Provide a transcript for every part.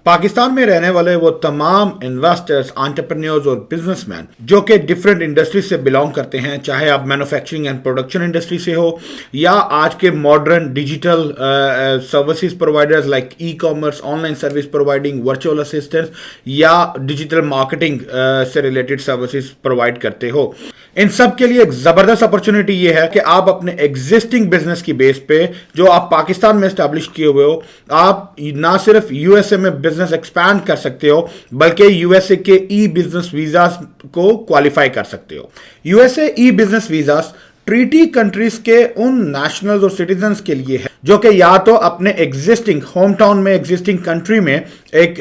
पाकिस्तान में रहने वाले वो तमाम इन्वेस्टर्स, एंटरप्रेन्योर्स और बिजनेसमैन जो कि डिफरेंट इंडस्ट्री से बिलोंग करते हैं, चाहे आप मैन्युफैक्चरिंग एंड प्रोडक्शन इंडस्ट्री से हो या आज के modern digital services providers like e commerce, online service providing, virtual assistants या डिजिटल मार्केटिंग से रिलेटेड सर्विसेज प्रोवाइड करते हो, इन सब के लिए एक जबरदस्त अपॉर्चुनिटी ये है कि आप अपने एग्जिस्टिंग बिजनेस की बेस पे जो आप पाकिस्तान में एस्टैब्लिश किए हुए हो, आप ना सिर्फ यूएसए में बिजनेस एक्सपैंड कर सकते हो बल्कि यूएसए के ई बिजनेस वीजास को क्वालिफाई कर सकते हो। USA E business visas treaty countries के उन नेशनल्स और सिटीजन्स के लिए है जो कि या तो अपने एग्जिस्टिंग होम टाउन में, एग्जिस्टिंग कंट्री में एक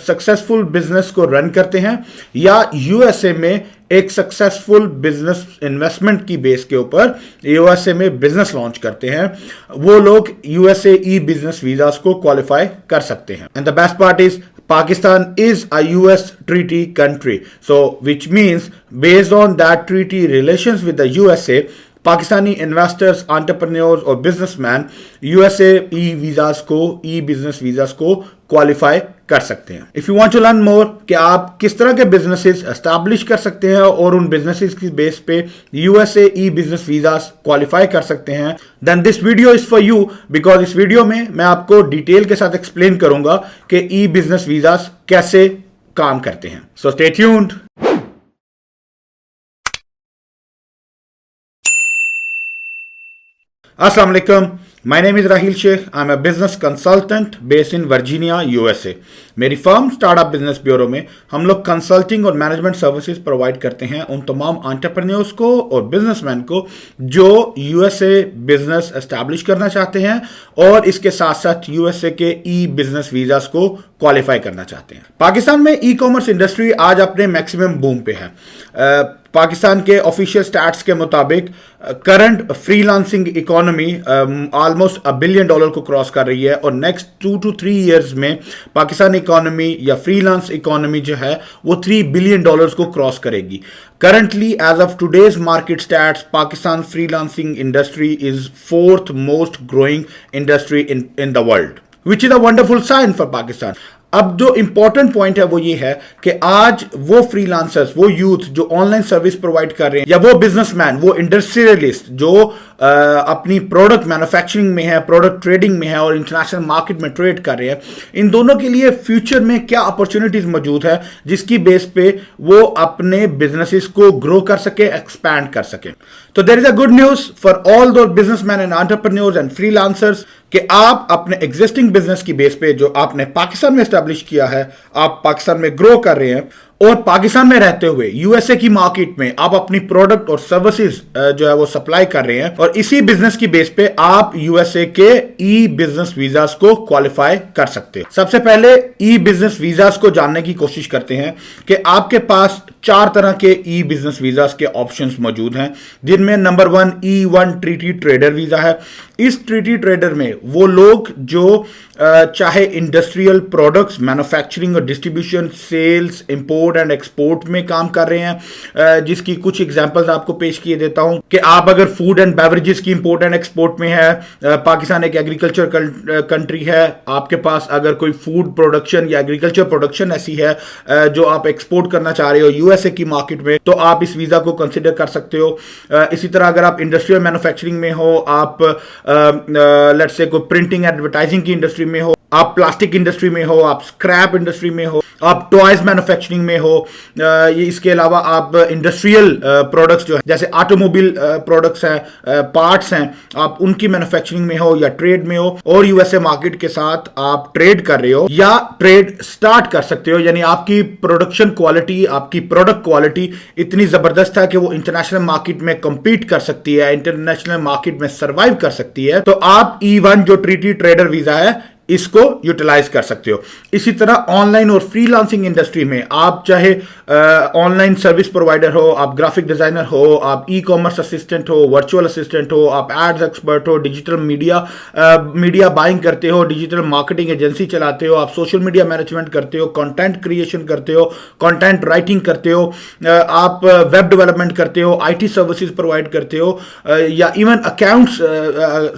सक्सेसफुल बिजनेस को रन करते हैं या यूएसए में एक सक्सेसफुल बिजनेस इन्वेस्टमेंट की बेस के ऊपर यूएसए में बिजनेस लॉन्च करते हैं। वो लोग यूएसए ई बिजनेस वीजास को क्वालिफाई कर सकते हैं। And the best part is Pakistan is a US treaty country, so which means based on that treaty relations with the USA, Pakistani investors, entrepreneurs और businessman USA E visas को, E business visas को qualify कर सकते हैं। If you want to learn more कि आप किस तरह के बिजनेसेस एस्टैब्लिश कर सकते हैं और उन बिजनेसेस की बेस पे USA E business visas qualify कर सकते हैं, then this video is for you, because इस वीडियो में मैं आपको डिटेल के साथ एक्सप्लेन करूंगा कि ई बिजनेस वीजास कैसे काम करते हैं। So stay tuned. Assalamu alaikum. My name is Rahil Sheikh. I'm a business consultant based in Virginia, USA. मेरी फर्म स्टार्टअप बिजनेस ब्यूरो में हम लोग कंसल्टिंग और मैनेजमेंट सर्विसेज प्रोवाइड करते हैं उन तमाम एंटरप्रेन्योर्स को और बिजनेसमैन को जो यूएसए बिजनेस एस्टैब्लिश करना चाहते हैं और इसके साथ साथ यूएसए के ई बिजनेस वीजास को क्वालिफाई करना चाहते हैं। पाकिस्तान में ई कॉमर्स इंडस्ट्री आज अपने मैक्सिमम बूम पे है। पाकिस्तान के ऑफिशियल स्टैट्स के मुताबिक current freelancing economy almost $1 billion को क्रॉस कर रही है और नेक्स्ट 2 to 3 इयर्स में पाकिस्तान इकोनॉमी या फ्रीलांस इकोनॉमी जो है वो $3 बिलियन को क्रॉस करेगी। Currently, as of today's market stats, Pakistan freelancing industry is 4th most growing industry in the world, which is a wonderful sign for Pakistan. अब जो important point है वो ये है कि आज वो फ्रीलांसर्स, वो यूथ जो ऑनलाइन सर्विस प्रोवाइड कर रहे हैं या वो बिजनेसमैन, वो इंडस्ट्रियलिस्ट जो अपनी प्रोडक्ट मैन्युफैक्चरिंग में है, प्रोडक्ट ट्रेडिंग में है और इंटरनेशनल मार्केट में ट्रेड कर रहे हैं, इन दोनों के लिए फ्यूचर में क्या अपॉर्चुनिटीज मौजूद है जिसकी बेस पे वो अपने बिजनेसेस को ग्रो कर सके, एक्सपैंड कर सके। तो there is a good news for all दो businessman and entrepreneurs and freelancers कि आप अपने एग्जिस्टिंग बिजनेस की बेस पे जो आपने पाकिस्तान में एस्टैब्लिश किया है, आप पाकिस्तान में ग्रो कर रहे हैं और पाकिस्तान में रहते हुए यूएसए की मार्केट में आप अपनी प्रोडक्ट और सर्विसेज जो है वो सप्लाई कर रहे हैं और इसी बिजनेस की बेस पे आप यूएसए के ई बिजनेस वीजास को क्वालिफाई कर सकते हैं। सबसे पहले ई बिजनेस वीजास को जानने की कोशिश करते हैं कि आपके पास 4 तरह के ई बिजनेस वीजास के ऑप्शंस मौजूद हैं, जिनमें number 1 E1 treaty trader visa है। इस ट्रीटी ट्रेडर में वो लोग जो चाहे इंडस्ट्रियल प्रोडक्ट्स मैन्युफैक्चरिंग और distribution, sales, import and export में काम कर रहे हैं, जिसकी कुछ एग्जांपल्स आपको पेश किए देता हूं कि आप अगर फूड एंड बेवरेजेस की इंपोर्ट एंड एक्सपोर्ट में है, पाकिस्तान एक एग्रीकल्चर कंट्री है, आपके पास अगर कोई फूड प्रोडक्शन या एग्रीकल्चर प्रोडक्शन ऐसी है जो आप एक्सपोर्ट करना चाह रहे हो यूएसए की मार्केट में, तो आप इस वीजा को कंसिडर कर सकते हो। इसी तरह अगर आप इंडस्ट्रियल मैन्युफैक्चरिंग में हो, आप लेट्स से कोई प्रिंटिंग एडवर्टाइजिंग की इंडस्ट्री में हो, आप प्लास्टिक इंडस्ट्री में हो, आप स्क्रैप इंडस्ट्री में हो, आप टॉयज मैन्युफैक्चरिंग में हो, इसके अलावा आप इंडस्ट्रियल प्रोडक्ट्स जो है जैसे ऑटोमोबाइल प्रोडक्ट्स हैं, पार्ट्स हैं, आप उनकी मैन्युफैक्चरिंग में हो या ट्रेड में हो और यूएसए मार्केट के साथ आप ट्रेड कर रहे हो या ट्रेड स्टार्ट कर सकते हो, यानी आपकी प्रोडक्शन क्वालिटी, आपकी प्रोडक्ट क्वालिटी इतनी जबरदस्त है कि वो इंटरनेशनल मार्केट में compete कर सकती है, इंटरनेशनल मार्केट में सर्वाइव कर सकती है, तो आप E1 जो ट्रीटी ट्रेडर वीजा है इसको यूटिलाइज कर सकते हो। इसी तरह ऑनलाइन और फ्रीलांसिंग इंडस्ट्री में आप चाहे ऑनलाइन सर्विस प्रोवाइडर हो, आप ग्राफिक डिजाइनर हो, आप ई कॉमर्स असिस्टेंट हो, वर्चुअल असिस्टेंट हो, आप एड्स एक्सपर्ट हो, डिजिटल मीडिया बाइंग करते हो, डिजिटल मार्केटिंग एजेंसी चलाते हो, आप सोशल मीडिया मैनेजमेंट करते हो, कंटेंट क्रिएशन करते हो, कंटेंट राइटिंग करते हो, आप वेब डेवलपमेंट करते हो, आईटी सर्विसेज प्रोवाइड करते हो या इवन अकाउंट्स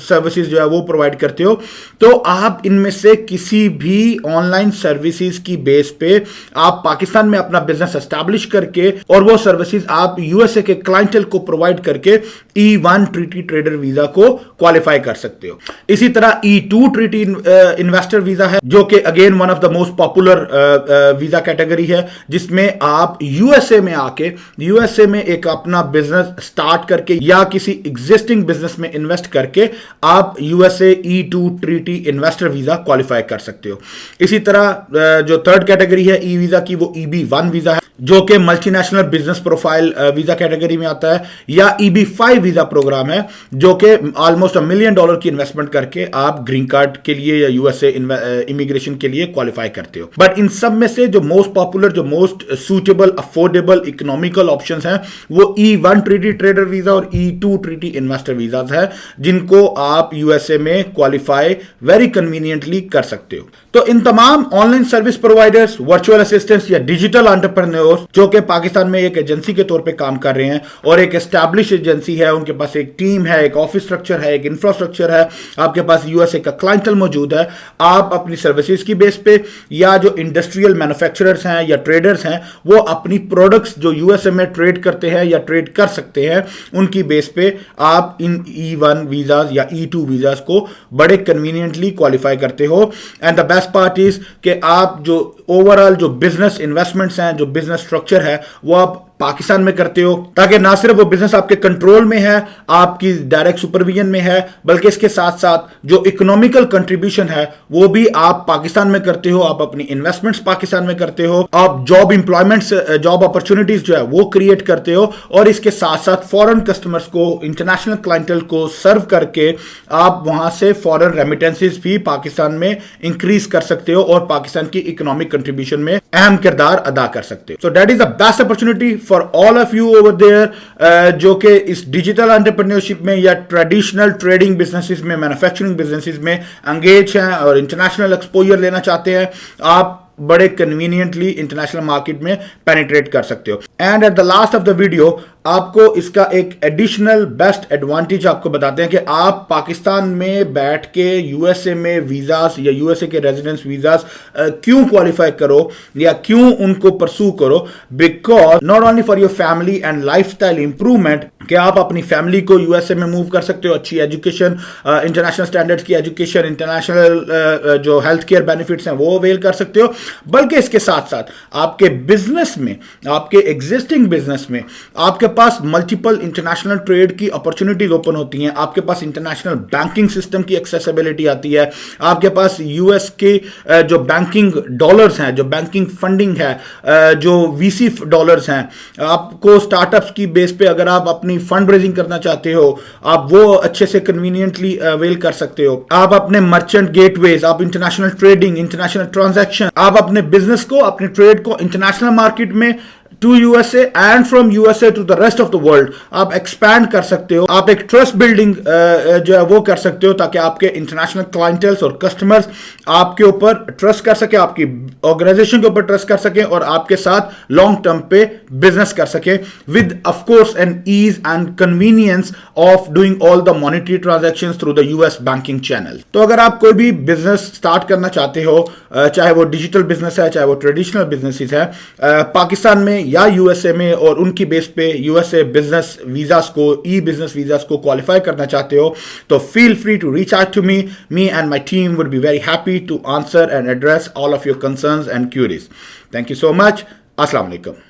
सर्विसेज जो है वो प्रोवाइड करते हो, तो आप इन इनमें से किसी भी ऑनलाइन सर्विसेज की बेस पे आप पाकिस्तान में अपना बिजनेस एस्टैब्लिश करके और वो सर्विसेज आप यूएसए के क्लाइंटल को प्रोवाइड करके E1 ट्रीटी ट्रेडर वीजा को क्वालिफाई कर सकते हो। इसी तरह E2 ट्रीटी इन्वेस्टर वीजा है, जो कि again one of the most popular visa category है, जिसमें आप यूएसए में आके यूएसए में एक अपना बिजनेस स्टार्ट करके या किसी एग्जिस्टिंग बिजनेस में इन्वेस्ट करके आप USA E2 treaty investor visa qualify कर सकते हो। इसी तरह जो थर्ड कैटेगरी है ई वीजा की, वो EB1 वीजा है, जो कि multinational business profile visa category में आता है, या EB5 वीजा प्रोग्राम है, जो कि ऑलमोस्ट $1 मिलियन की इन्वेस्टमेंट करके आप ग्रीन कार्ड के लिए या यूएसए इमिग्रेशन के लिए क्वालिफाई करते हो। बट इन सब में से जो मोस्ट पॉपुलर, जो most suitable, affordable, economical options हैं, वो E1 ट्रीटी ट्रेडर वीजा और E2 ट्रीटी इन्वेस्टर वीजा है, जिनको आप यूएसए में क्वालिफाई वेरी कन्वीनियंटली कर सकते हो। तो इन तमाम online service providers, virtual assistants या डिजिटल एंटरप्रेन्योर्स जो कि पाकिस्तान में एक एजेंसी के तौर पे काम कर रहे हैं और एक एस्टैब्लिश एजेंसी है, उनके पास एक टीम है, एक ऑफिस स्ट्रक्चर है, एक इंफ्रास्ट्रक्चर है, आपके पास यूएसए का क्लाइंटल मौजूद है, आप अपनी सर्विसेज की बेस पे या जो इंडस्ट्रियल मैन्युफैक्चरर्स हैं या ट्रेडर्स हैं, वो अपनी प्रोडक्ट्स जो यूएसए में ट्रेड करते हैं या ट्रेड कर सकते हैं, उनकी बेस पे आप इन E1 वीजाज या E2 वीजाज को बड़े कन्वीनियंटली क्वालिफाई करते हो। And the best part is कि आप जो ओवरऑल जो बिजनेस इन्वेस्टमेंट्स हैं, जो बिजनेस स्ट्रक्चर है, वो आप पाकिस्तान में करते हो, ताकि ना सिर्फ वो बिजनेस आपके कंट्रोल में है, आपकी डायरेक्ट सुपरविजन में है, बल्कि इसके साथ साथ जो इकोनॉमिकल कंट्रीब्यूशन है वो भी आप पाकिस्तान में करते हो, आप अपनी इन्वेस्टमेंट्स पाकिस्तान में करते हो, आप जॉब एम्प्लॉयमेंट्स, जॉब अपॉर्चुनिटीज जो है वो क्रिएट करते हो, और इसके साथ साथ फॉरेन कस्टमर्स को, इंटरनेशनल क्लाइंटल को सर्व करके आप वहां से फॉरेन रेमिटेंसेस भी पाकिस्तान में इंक्रीज कर सकते हो और पाकिस्तान की इकोनॉमिक कंट्रीब्यूशन में अहम किरदार अदा कर सकते हो। So that is the best opportunity for all of you over there, जो कि इस डिजिटल एंटरप्रेन्योरशिप में या ट्रेडिशनल ट्रेडिंग बिजनेसेस में, मैन्युफैक्चरिंग बिजनेसेस में एंगेज हैं और इंटरनेशनल एक्सपोजर लेना चाहते हैं। आप बड़े कन्वीनियंटली इंटरनेशनल मार्केट में पेनिट्रेट कर सकते हो। And at the last of the video आपको इसका एक एडिशनल बेस्ट एडवांटेज आपको बताते हैं कि आप पाकिस्तान में बैठ के यूएसए में वीजास या यूएसए के रेजिडेंस वीजास क्यों क्वालिफाई करो या क्यों उनको परसू करो, because not only for your family and lifestyle improvement कि आप अपनी फैमिली को यूएसए में मूव कर सकते हो, अच्छी एजुकेशन, इंटरनेशनल स्टैंडर्ड्स की एजुकेशन, इंटरनेशनल जो हेल्थ केयर बेनिफिट्स हैं वो अवेल कर सकते हो, बल्कि इसके साथ साथ आपके बिजनेस में, आपके एग्जिस्टिंग बिजनेस में आपके पास मल्टीपल इंटरनेशनल ट्रेड की अपॉर्चुनिटीज ओपन होती हैं, आपके पास इंटरनेशनल बैंकिंग सिस्टम की एक्सेसिबिलिटी आती है, आपके पास यूएस के जो बैंकिंग डॉलर्स हैं, जो बैंकिंग फंडिंग है, जो वीसी डॉलर्स हैं, आपको स्टार्टअप्स की बेस पे अगर आप अपनी फंड रेजिंग करना चाहते हो, आप वो अच्छे से कन्वीनियंटली अवेल कर सकते हो। आप अपने मर्चेंट गेटवेज, आप इंटरनेशनल ट्रेडिंग, इंटरनेशनल ट्रांजैक्शन, आप अपने बिजनेस को, अपने ट्रेड को इंटरनेशनल मार्केट में to USA and from USA to the rest of the world आप एक्सपैंड कर सकते हो। आप एक ट्रस्ट बिल्डिंग जो है वो कर सकते हो, ताकि आपके इंटरनेशनल क्लाइंटल्स और कस्टमर्स आपके ऊपर ट्रस्ट कर सके, आपकी ऑर्गेनाइजेशन के ऊपर ट्रस्ट कर सके और आपके साथ लॉन्ग टर्म पे बिजनेस कर सके with of course an ease and convenience of doing all the monetary transactions through the US banking channel. तो अगर आप कोई भी बिजनेस स्टार्ट करना चाहते हो, चाहे वो डिजिटल बिजनेस है, चाहे वो ट्रेडिशनल बिजनेसेस है, पाकिस्तान में या यूएसए में, और उनकी बेस पे यूएसए बिजनेस वीजास को, ई बिजनेस वीजास को क्वालिफाई करना चाहते हो, तो feel free to reach out to me and my team would be very happy to answer and address all of your concerns and queries. Thank you so much. अस्सलाम वालेकुम।